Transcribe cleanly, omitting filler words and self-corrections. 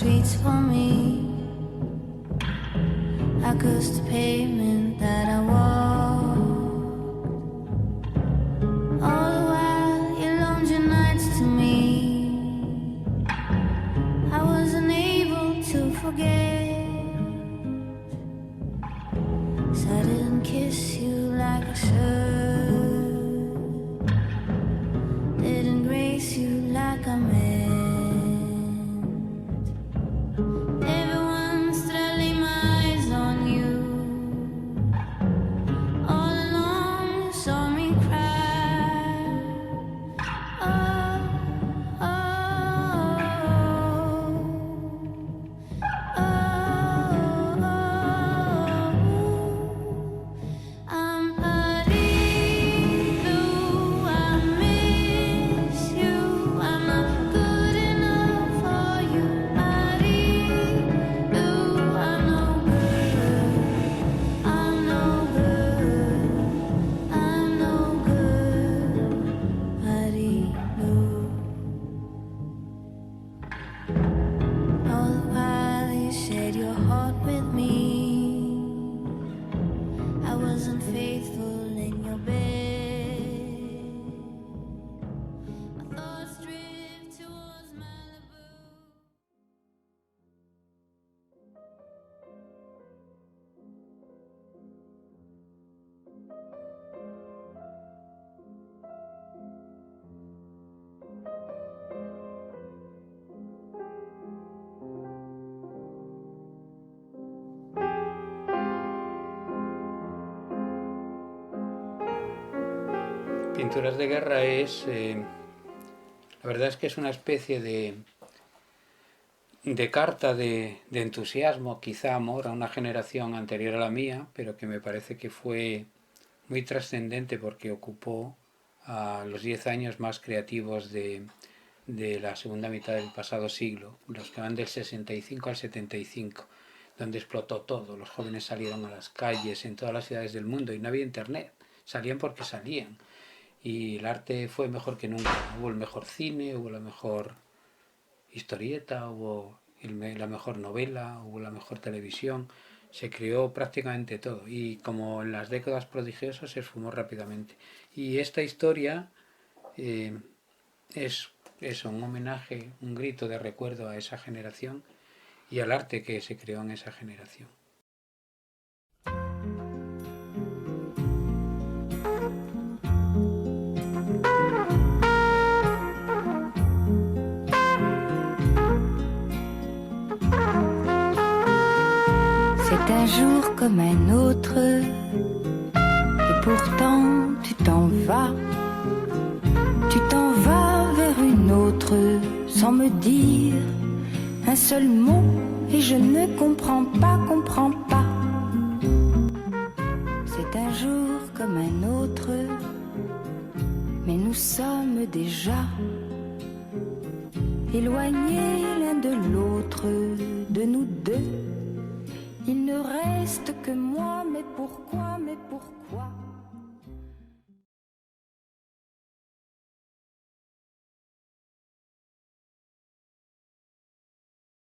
streets for me. I cursed the pavement that I walked. All the while you loaned your nights to me. I was unable to forget, so I didn't kiss you like I should, didn't grace you like I meant. Everyone's that I lay my eyes on you. All along you saw me cry. Oh, oh, oh, oh, oh. I'm hurting, blue, I miss you. I'm not good enough for you. Hurting, blue, I'm no good. I'm no good. I'm no good. Hurting, blue. All the while you shared your heart with me, I wasn't faithful in your bed. My thoughts drift towards Malibu. Pinturas de guerra es, la verdad es que es una especie de carta de entusiasmo, quizá amor a una generación anterior a la mía, pero que me parece que fue muy trascendente porque ocupó a los 10 años más creativos de la segunda mitad del pasado siglo, los que van del 65 al 75, donde explotó todo. Los jóvenes salieron a las calles en todas las ciudades del mundo y no había internet, salían porque salían. Y el arte fue mejor que nunca. Hubo el mejor cine, hubo la mejor historieta, hubo la mejor novela, hubo la mejor televisión. Se creó prácticamente todo y como en las décadas prodigiosas se esfumó rápidamente. Y esta historia es eso, un homenaje, un grito de recuerdo a esa generación y al arte que se creó en esa generación. C'est un jour comme un autre, et pourtant tu t'en vas. Tu t'en vas vers une autre, sans me dire un seul mot, et je ne comprends pas, comprends pas. C'est un jour comme un autre, mais nous sommes déjà éloignés l'un de l'autre, de nous deux. Il ne reste que moi, mais pourquoi, mais pourquoi?